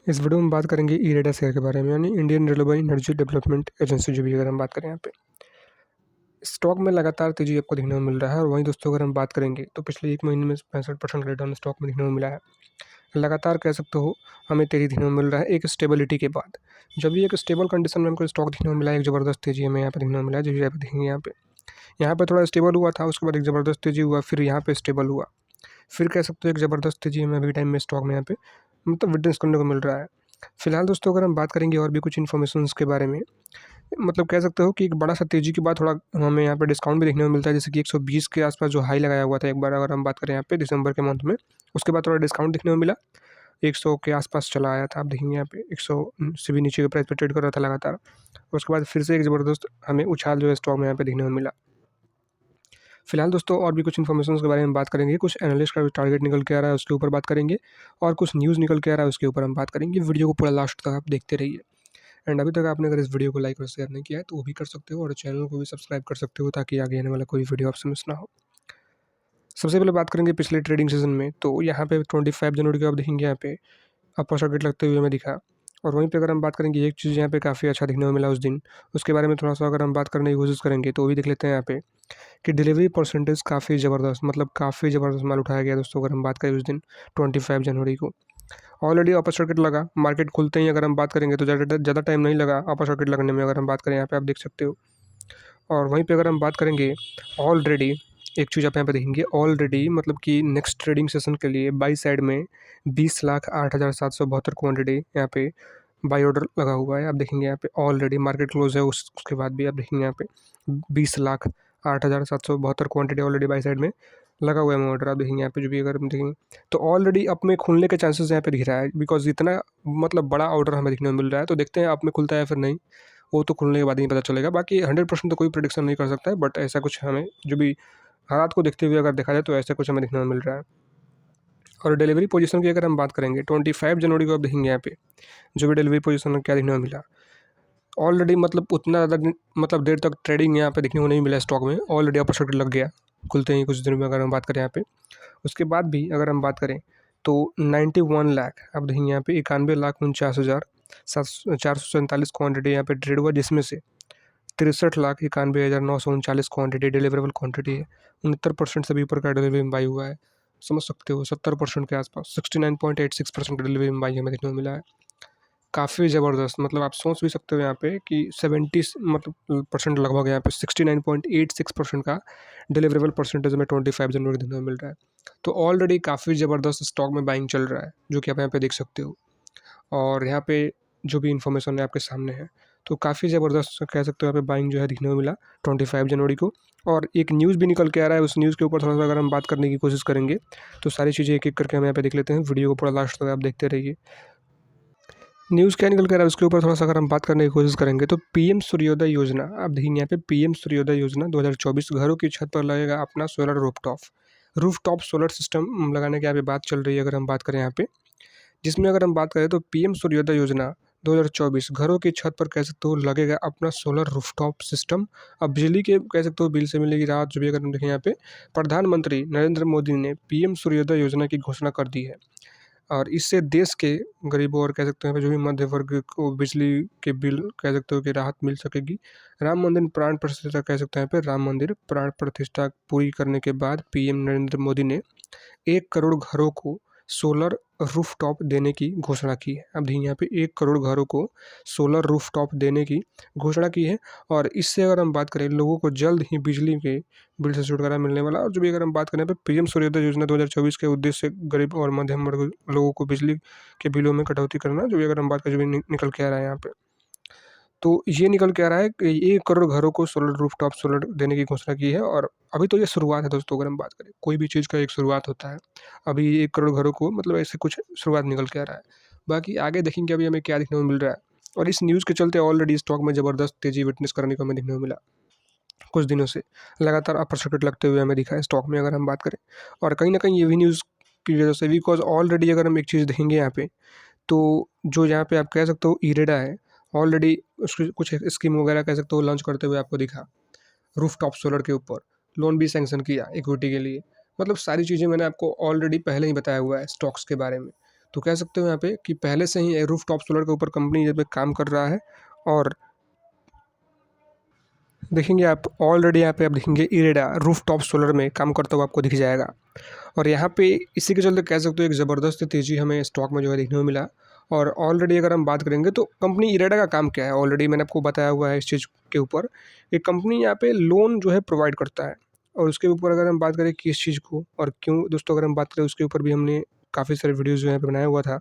इस वीडियो में बात करेंगे इरेडा शेयर के बारे में, यानी Indian renewable energy development agency जो भी अगर हम बात करें यहाँ पे स्टॉक में लगातार तेजी आपको देखने को मिल रहा है। और वहीं दोस्तों अगर हम बात करेंगे तो पिछले एक महीने में 65% रिटर्न स्टॉक में देखने को मिला है। लगातार कह सकते हो हमें तेजी देखने को मिल रहा है एक स्टेबिलिटी के बाद। जब भी एक स्टेबल कंडीशन में हमको स्टॉक देखने को मिला है, एक ज़बरदस्त तेजी हमें यहाँ पे देखने को मिला है। जो यहाँ पे देखेंगे यहाँ पे थोड़ा स्टेबल हुआ था, उसके बाद एक ज़बरदस्त तेजी हुआ, फिर यहाँ पे स्टेबल हुआ, फिर कह सकते हो एक ज़बरदस्त तेजी हमें अभी टाइम में स्टॉक में यहाँ पे मतलब विटनेस करने को मिल रहा है। फिलहाल दोस्तों अगर हम बात करेंगे और भी कुछ इन्फॉर्मेशन के बारे में, मतलब कह सकते हो कि एक बड़ा सा तेजी के बाद थोड़ा हमें यहाँ पे डिस्काउंट भी देखने को मिलता है। जैसे कि 120 के आसपास जो हाई लगाया हुआ था एक बार अगर हम बात करें यहाँ पे दिसंबर के मंथ में, उसके बाद थोड़ा डिस्काउंट देखने को मिला। 100 के आसपास चला आया था, आप देखेंगे यहाँ पे 100 से भी नीचे के प्राइस पे ट्रेड कर रहा था लगातार। उसके बाद फिर से एक ज़बरदस्त हमें उछाल जो है स्टॉक में यहाँ पे देखने को मिला। फिलहाल दोस्तों और भी कुछ इन्फॉर्मेशन के बारे में बात करेंगे, कुछ एनालिस्ट का टारगेट निकल के आ रहा है उसके ऊपर बात करेंगे, और कुछ न्यूज़ निकल के आ रहा है उसके ऊपर हम बात करेंगे। वीडियो को पूरा लास्ट तक आप देखते रहिए। एंड अभी तक आपने अगर इस वीडियो को लाइक और शेयर नहीं किया है तो वो भी कर सकते हो, और चैनल को भी सब्सक्राइब कर सकते हो ताकि आगे आने वाला कोई वीडियो आपसे मिस ना हो। सबसे पहले बात करेंगे पिछले ट्रेडिंग सीजन में, तो यहाँ पे 25 जनवरी को आप देखेंगे यहाँ पे अपर सर्किट लगते हुए हमें दिखा। और वहीं पे अगर हम बात करेंगे एक चीज़ यहाँ पे काफ़ी अच्छा दिखने को मिला उस दिन, उसके बारे में थोड़ा सा अगर हम बात करने की कोशिश करेंगे तो वो भी देख लेते हैं यहाँ पे कि डिलीवरी परसेंटेज काफ़ी ज़बरदस्त, मतलब काफ़ी ज़बरदस्त माल उठाया गया दोस्तों। अगर हम बात करें उस दिन 25 जनवरी को ऑलरेडी अपर सर्किट लगा, मार्केट खुलते ही अगर हम बात करेंगे तो ज़्यादा टाइम नहीं लगा अपर सर्किट लगने में। अगर हम बात करें यहाँ पे आप देख सकते हो। और वहीं पे अगर हम बात करेंगे ऑलरेडी एक चीज़ आप यहाँ पे देखेंगे ऑलरेडी, मतलब कि नेक्स्ट ट्रेडिंग सेशन के लिए बाई साइड में 20,08,772 क्वांटिटी यहाँ पे बाई ऑर्डर लगा हुआ है। आप देखेंगे यहाँ पे ऑलरेडी मार्केट क्लोज है, उसके बाद भी आप देखेंगे यहाँ पे 20,08,772 क्वांटिटी ऑलरेडी बाई साइड में लगा हुआ है ऑर्डर। आप देखेंगे यहाँ पे जो भी अगर हम देखेंगे तो ऑलरेडी अप में खुलने के चांसेस यहाँ पे दिख रहा है, बिकॉज इतना मतलब बड़ा ऑर्डर हमें देखने को मिल रहा है। तो देखते हैं अप में खुलता है फिर नहीं, वो तो खुलने के बाद ही पता चलेगा। बाकी 100% तो कोई प्रेडिक्शन नहीं कर सकता है, बट ऐसा कुछ हमें जो भी हालात को देखते हुए अगर देखा जाए तो ऐसा कुछ हमें देखने को मिल रहा है। और डिलीवरी पोजीशन की अगर हम बात करेंगे 25 जनवरी को आप देखेंगे यहाँ पे जो भी डिलीवरी पोजीशन क्या देखने को मिला ऑलरेडी, मतलब उतना ज़्यादा मतलब देर तक ट्रेडिंग यहाँ पे देखने को नहीं मिला स्टॉक में। ऑलरेडी अपर सर्किट लग गया खुलते ही कुछ दिन में अगर हम बात करें यहाँ पे। उसके बाद भी अगर हम बात करें तो 91 लाख आप देखेंगे यहाँ पे 91,49,447 क्वान्टिटी यहाँ पे ट्रेड हुआ, जिसमें से 63,91,939 क्वान्टिटी डिलीवरेबल क्वान्टिटी है। 69% से भी ऊपर का डिलीवरी में बाई हुआ है, समझ सकते हो 70% के आसपास 69.86% डिलीवरी में बाई हमें देखने को मिला है। काफ़ी ज़बरदस्त, मतलब आप सोच भी सकते हो यहाँ पे कि 70 मतलब परसेंट लगभग यहाँ पे 69.86% का डिलीवरेबल परसेंटेज में 25 जनवरी देखने को मिल रहा है। तो ऑलरेडी काफ़ी ज़बरदस्त स्टॉक में बाइंग चल रहा है, जो कि आप यहाँ पे देख सकते हो। और यहाँ पे जो भी इन्फॉर्मेशन है आपके सामने है, तो काफ़ी ज़बरदस्त कह सकते हो यहाँ पे बाइंग जो है दिखने को मिला 25 जनवरी को। और एक न्यूज़ भी निकल के आ रहा है, उस न्यूज़ के ऊपर थोड़ा सा अगर हम बात करने की कोशिश करेंगे तो सारी चीज़ें एक एक करके हम यहाँ पे देख लेते हैं। वीडियो को पूरा लास्ट तक आप देखते रहिए। न्यूज़ क्या निकल कर रहा है उसके ऊपर थोड़ा सा अगर हम बात करने की कोशिश करेंगे तो पीएम सूर्योदय योजना आप देखेंगे यहाँ पे पीएम सूर्योदय योजना 2024 घरों की छत पर लगेगा अपना सोलर रूफटॉप सोलर सिस्टम लगाने की यहाँ पे बात चल रही है। अगर हम बात करें यहाँ पे जिसमें अगर हम बात करें तो पीएम सूर्योदय योजना 2024 घरों की छत पर कह सकते हो लगेगा अपना सोलर रूफटॉप सिस्टम। अब बिजली के कह सकते हो बिल से मिलेगी राहत। जो भी अगर हम देखें यहाँ पे प्रधानमंत्री नरेंद्र मोदी ने पीएम सूर्योदय योजना की घोषणा कर दी है, और इससे देश के गरीबों और कह सकते हैं जो भी मध्य वर्ग को बिजली के बिल कह सकते हो कि राहत मिल सकेगी। राम मंदिर प्राण प्रतिष्ठा कह सकते हैं पे राम मंदिर प्राण प्रतिष्ठा पूरी करने के बाद पीएम नरेंद्र मोदी ने 1 करोड़ घरों को सोलर रूफटॉप देने की घोषणा की है। अब देखिए यहाँ पे 1 करोड़ घरों को सोलर रूफटॉप देने की घोषणा की है, और इससे अगर हम बात करें लोगों को जल्द ही बिजली के बिल से छुटकारा मिलने वाला। और जो भी अगर हम बात करें पीएम सूर्योदय योजना 2024 के उद्देश्य से गरीब और मध्यम वर्ग लोगों को बिजली के बिलों में कटौती करना, जो भी अगर हम बात करें जो भी निकल के आ रहा है यहाँ पे, तो ये निकल के आ रहा है कि 1 करोड़ घरों को सोलर रूफटॉप सोलर देने की घोषणा की है। और अभी तो ये शुरुआत है दोस्तों। अगर हम बात करें कोई भी चीज़ का एक शुरुआत होता है, अभी 1 करोड़ घरों को मतलब ऐसे कुछ शुरुआत निकल के आ रहा है। बाकी आगे देखेंगे अभी हमें क्या देखने को मिल रहा है। और इस न्यूज़ के चलते ऑलरेडी स्टॉक में ज़बरदस्त तेज़ी विटनेस करने को हमें देखने को मिला। कुछ दिनों से लगातार अपर सर्किट लगते हुए हमें दिखा है स्टॉक में अगर हम बात करें। और कहीं ना कहीं ये भी न्यूज़ की वजह से, बिकॉज ऑलरेडी अगर हम एक चीज़ देखेंगे यहाँ पे तो जो यहाँ पे आप कह सकते हो इरेडा है ऑलरेडी उसकी कुछ स्कीम वगैरह कह सकते हो लॉन्च करते हुए आपको दिखा। रूफटॉप सोलर के ऊपर लोन भी सैंक्शन किया इक्विटी के लिए। मतलब सारी चीज़ें मैंने आपको ऑलरेडी पहले ही बताया हुआ है स्टॉक्स के बारे में। तो कह सकते हो यहाँ पे कि पहले से ही रूफ टॉप सोलर के ऊपर कंपनी यहाँ पे काम कर रहा है। और देखेंगे आप ऑलरेडी यहाँ पे आप देखेंगे इरेडा रूफ टॉप सोलर में काम करता हुआ आपको दिख जाएगा। और यहाँ पे इसी के चलते कह सकते हो एक ज़बरदस्त तेज़ी हमें स्टॉक में जो है देखने को मिला। और ऑलरेडी अगर हम बात करेंगे तो कंपनी इरेडा का काम क्या है, ऑलरेडी मैंने आपको बताया हुआ है इस चीज़ के ऊपर। एक कंपनी यहाँ पे लोन जो है प्रोवाइड करता है, और उसके ऊपर अगर हम बात करें कि इस चीज़ को और क्यों दोस्तों अगर हम बात करें उसके ऊपर भी हमने काफ़ी सारे वीडियोज़ जो यहाँ पे बनाया हुआ था।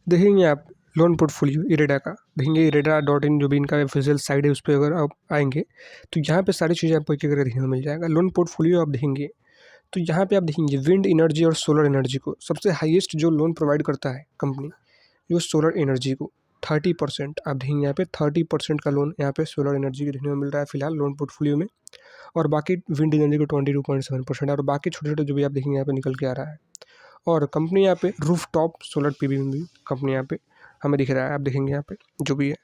देखेंगे आप लोन पोर्टफोलियो इरेडा का, देखेंगे इरेडा डॉट इन जो भी इनका ऑफिशियल साइट है उस पर अगर आप आएंगे तो यहाँ पे सारी चीज़ें आपको एक एक करके देखने को मिल जाएगा। लोन पोर्टफोलियो आप देखेंगे तो यहाँ पे आप देखेंगे विंड एनर्जी और सोलर एनर्जी को सबसे हाईएस्ट जो लोन प्रोवाइड करता है कंपनी, जो सोलर एनर्जी को 30%। आप देखेंगे यहाँ पे 30% का लोन यहाँ पे सोलर एनर्जी को देखने को मिल रहा है फिलहाल लोन पोर्टफोलियो में। और बाकी विंड एनर्जी को 22.7% और बाकी छोटे छोटे जो भी आप देखेंगे यहाँ पे निकल के आ रहा है। और कंपनी यहाँ पे रूफ टॉप सोलर पीवी में भी कंपनी यहाँ पे हमें दिख रहा है, आप देखेंगे यहाँ पे जो भी है।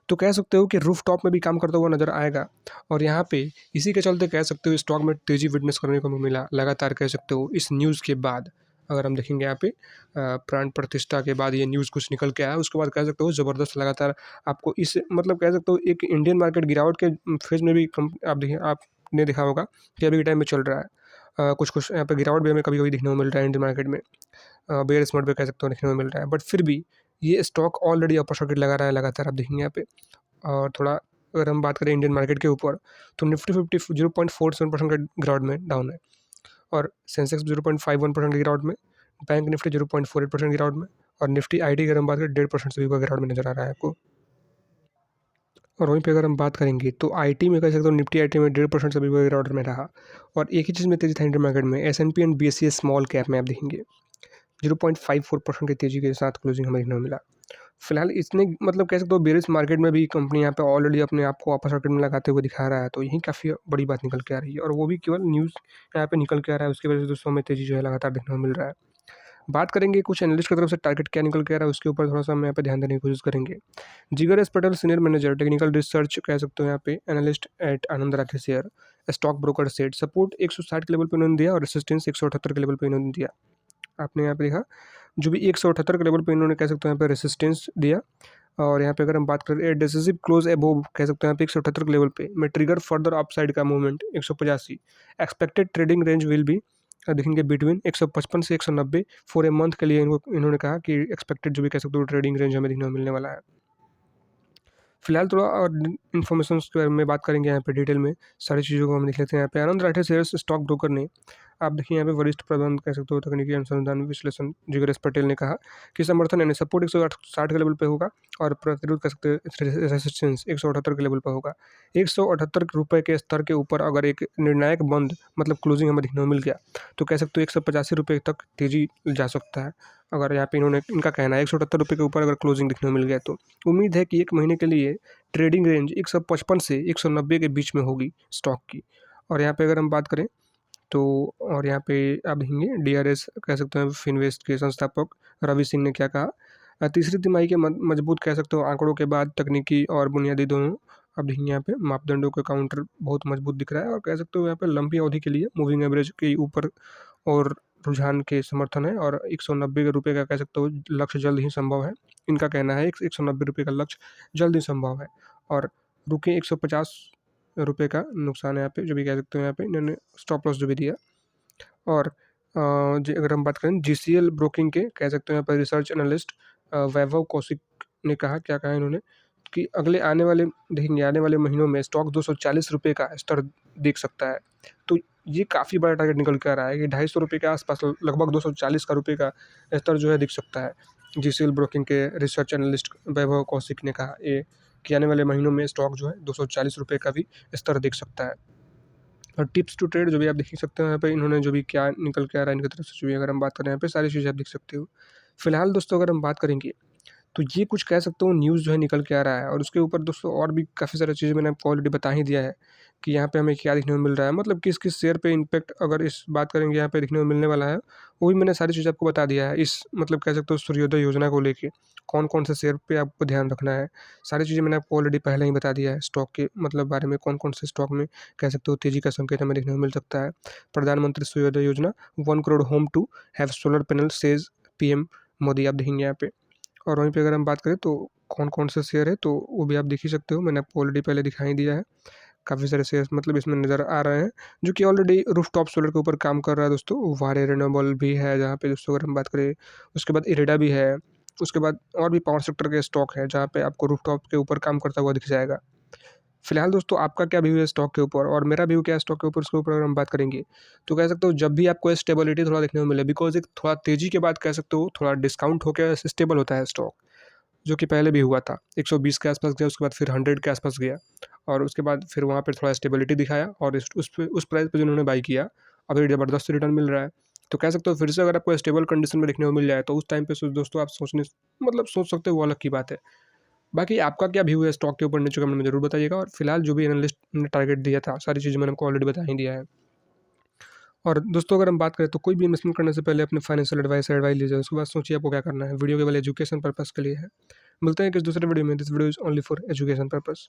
तो कह सकते हो कि रूफ टॉप में भी काम करता हुआ नज़र आएगा। और यहाँ पे इसी के चलते कह सकते हो स्टॉक में तेज़ी विटनेस करने को मिला लगातार, कह सकते हो इस न्यूज़ के बाद। अगर हम देखेंगे यहाँ पे प्राण प्रतिष्ठा के बाद ये न्यूज़ कुछ निकल के आया, उसके बाद कह सकते हो ज़बरदस्त लगातार आपको इस मतलब कह सकते हो एक इंडियन मार्केट गिरावट के फेज में भी आप देखिए आपने देखा होगा कि अभी के टाइम में चल रहा है। कुछ कुछ यहाँ पे गिरावट भी हमें कभी कभी देखने को मिल रहा है इंडियन मार्केट में, बेयर स्मॉट पे कह सकते हो देखने को मिल रहा है। बट फिर भी ये स्टॉक ऑलरेडी अपर सर्किट लगा रहा है लगातार, आप देखेंगे यहाँ पे। और थोड़ा अगर हम बात करें इंडियन मार्केट के ऊपर तो निफ्टी 50 0.47% का गिरावट में डाउन है, और सेंसेक्स 0.51% की गिरावट में, बैंक निफ्टी 0.48% गिरावट में, और निफ्टी आईटी अगर हम बात करें 1.5% से भी गिरावट में नजर आ रहा है आपको। और वहीं पे अगर हम बात करेंगे तो आईटी में कह सकते हो निफ्टी आईटी में 1.5% से भी गिरावट में रहा। और एक ही चीज़ में तेजी था इंडियन मार्केट में, एस&पी एंड बीएसई स्मॉल कैप में आप देखेंगे 0.54% की तेजी के साथ क्लोजिंग हमें देखने को मिला। फिलहाल इसने मतलब कह सकते हो बेरिश मार्केट में भी कंपनी यहाँ पे ऑलरेडी अपने आप को अपर सर्किट में लगाते हुए दिखा रहा है, तो यही काफ़ी बड़ी बात निकल के आ रही है। और वो भी केवल न्यूज़ यहाँ पे निकल के आ रहा है, उसकी वजह से दोस्तों हमें तेजी जो है लगातार देखने को मिल रहा है। बात करेंगे कुछ एनालिस्ट की तरफ से टारगेट क्या निकल के आ रहा है उसके ऊपर थोड़ा सा हम यहाँ पे ध्यान देने की कोशिश करेंगे। जिगर S Patel senior manager technical research कह सकते हो यहाँ पे एनालिस्ट एट आनंद Rathi share stock broker set support 160 के लेवल पे उन्होंने दिया और रेसिस्टेंस 178 के लेवल पे इन्होंने दिया। आपने यहाँ पे देखा जो भी 178 के लेवल पे इन्होंने कह सकते हो यहाँ पे रेसिस्टेंस दिया। और यहाँ पे अगर हम बात करें डिसिसिव क्लोज एबोव कह सकते हैं यहाँ पे 178 के लेवल पे में ट्रिगर फर्दर अपसाइड का movement 185 expected trading range will be देखेंगे बिटवीन 155 से 190 फॉर ए मंथ के लिए इन्होंने कहा कि एक्सपेक्टेड जो भी कह सकते हो ट्रेडिंग रेंज हमें देखने को मिलने वाला है। फिलहाल थोड़ा और इन्फॉर्मेशन के बारे में बात करेंगे यहाँ पे डिटेल में, सारी चीज़ों को हम लिख लेते हैं यहाँ पे। आनंद राठे शेयर्स स्टॉक ब्रोकर ने आप देखिए यहाँ पे वरिष्ठ प्रबंध कह सकते हो तकनीकी अनुसंधान विश्लेषण जिगर एस पटेल ने कहा कि समर्थन यानी सपोर्ट 160 के लेवल पे होगा और प्रतिरोध कह सकते हैं रेसिस्टेंस 178 के लेवल पर होगा। 178 रुपये के स्तर के ऊपर अगर एक निर्णायक बंद मतलब क्लोजिंग हमें देखने को मिल गया तो कह सकते हो 185 रुपये तक तेजी जा सकता है। अगर यहाँ पे इन्होंने इनका कहना है 178 रुपये के ऊपर अगर क्लोजिंग देखने को मिल गया तो उम्मीद है कि एक महीने के लिए ट्रेडिंग रेंज 155 से 190 के बीच में होगी स्टॉक की। और यहाँ पे अगर हम बात करें तो और यहाँ पे आप देखेंगे डीआरएस कह सकते हैं फिनवेस्ट के संस्थापक रवि सिंह ने क्या कहा, तीसरी तिमाही के मजबूत कह सकते हो आंकड़ों के बाद तकनीकी और बुनियादी दोनों आप देखेंगे यहाँ पे मापदंडों का काउंटर बहुत मजबूत दिख रहा है। और कह सकते हो यहाँ पे लंबी अवधि के लिए मूविंग एवरेज के ऊपर और रुझान के समर्थन है। और 190 रुपये का कह सकते हो लक्ष्य जल्द ही संभव है, इनका कहना है 190 रुपये का लक्ष्य जल्द ही संभव है। और रुके 150 रुपये का नुकसान है यहाँ पे जो भी कह सकते हो यहाँ पे इन्होंने स्टॉप लॉस जो भी दिया। और अगर हम बात करें जीसीएल ब्रोकिंग के कह सकते हो यहाँ पर रिसर्च एनालिस्ट वैभव कौशिक ने कहा, क्या कहा इन्होंने कि अगले आने वाले देखेंगे आने वाले महीनों में स्टॉक 240 रुपये का स्तर देख सकता है। तो ये काफ़ी बड़ा टारगेट निकल कर आ रहा है कि 250 रुपये के आसपास लगभग 240 का रुपये का स्तर जो है दिख सकता है। जीसीएल ब्रोकिंग के रिसर्च एनालिस्ट वैभव कौशिक ने कहा ये कि आने वाले महीनों में स्टॉक जो है 240 रुपये का भी स्तर देख सकता है। और टिप्स टू ट्रेड जो भी आप देख सकते हो यहाँ पे इन्होंने जो भी क्या निकल के आ रहा है इनकी तरफ से जो भी अगर हम बात करें यहाँ पे सारी चीज़ें आप देख सकते हो। फिलहाल दोस्तों अगर हम बात करेंगे तो ये कुछ कह सकते हो न्यूज़ जो है निकल के आ रहा है। और उसके ऊपर दोस्तों और भी काफ़ी सारी चीज़ें मैंने आपको ऑलरेडी बता ही दिया है कि यहाँ पे हमें क्या देखने को मिल रहा है, मतलब किस किस शेयर पे इम्पैक्ट अगर इस बात करेंगे यहाँ पे देखने को मिलने वाला है, वो भी मैंने सारी चीज़ें आपको बता दिया है। इस मतलब कह सकते हो सूर्योदय योजना को लेके कौन कौन से शेयर पे आपको ध्यान रखना है, सारी चीज़ें मैंने आपको ऑलरेडी पहले ही बता दिया है। स्टॉक के मतलब बारे में कौन कौन से स्टॉक में कह सकते हो तेजी का संकेत हमें देखने को मिल सकता है। प्रधानमंत्री Suryoday Yojana 1 crore home to have solar panel says PM Modi आप देखेंगे यहाँ पे। और वहीं पे अगर हम बात करें तो कौन कौन से शेयर है, तो वो भी आप देख ही सकते हो, मैंने आपको ऑलरेडी पहले दिखा ही दिया है। काफ़ी सारे शेयर्स मतलब इसमें नज़र आ रहे हैं, जो कि ऑलरेडी रूफटॉप सोलर के ऊपर काम कर रहा है दोस्तों। वारे रिन्यूएबल भी है जहाँ पे दोस्तों अगर हम बात करें, उसके बाद इरेडा भी है, उसके बाद और भी पावर सेक्टर के स्टॉक है जहाँ पे आपको रूफटॉप के ऊपर काम करता हुआ दिख जाएगा। फिलहाल दोस्तों आपका क्या व्यू है स्टॉक के ऊपर, और मेरा व्यू क्या है स्टॉक के ऊपर, उसके ऊपर अगर हम बात करेंगे तो कह सकते हो जब भी आपको स्टेबिलिटी थोड़ा देखने को मिले, बिकॉज एक थोड़ा तेज़ी के बाद कह सकते हो थोड़ा डिस्काउंट होकर स्टेबल होता है स्टॉक, जो कि पहले भी हुआ था। 120 के आसपास गया, उसके बाद फिर 100 के आसपास गया, और उसके बाद फिर वहाँ पर थोड़ा स्टेबिलिटी दिखाया, और उस प्राइस पर जिन्होंने बाई किया अभी ज़बरदस्त रिटर्न मिल रहा है। तो कह सकते हो फिर से अगर आपको स्टेबल कंडीशन में देखने को मिल जाए तो उस टाइम पे दोस्तों आप सोच सकते हो, वो अलग की बात है। बाकी आपका क्या व्यू है स्टॉक के ऊपर, नीचे कमेंट में जरूर बताइएगा। और फिलहाल जो भी एनालिस्ट ने टारगेट दिया था, सारी चीज़ें मैंने आपको ऑलरेडी बता ही दिया है। और दोस्तों अगर हम बात करें तो कोई भी इन्वेस्टमेंट करने से पहले अपने फाइनेंशियल एडवाइस लीजिए, उसके बाद सोचिए आपको क्या करना है। वीडियो केवल एजुकेशन पर्पस के लिए है। मिलते हैं किस दूसरे वीडियो में। This video is only for education purpose.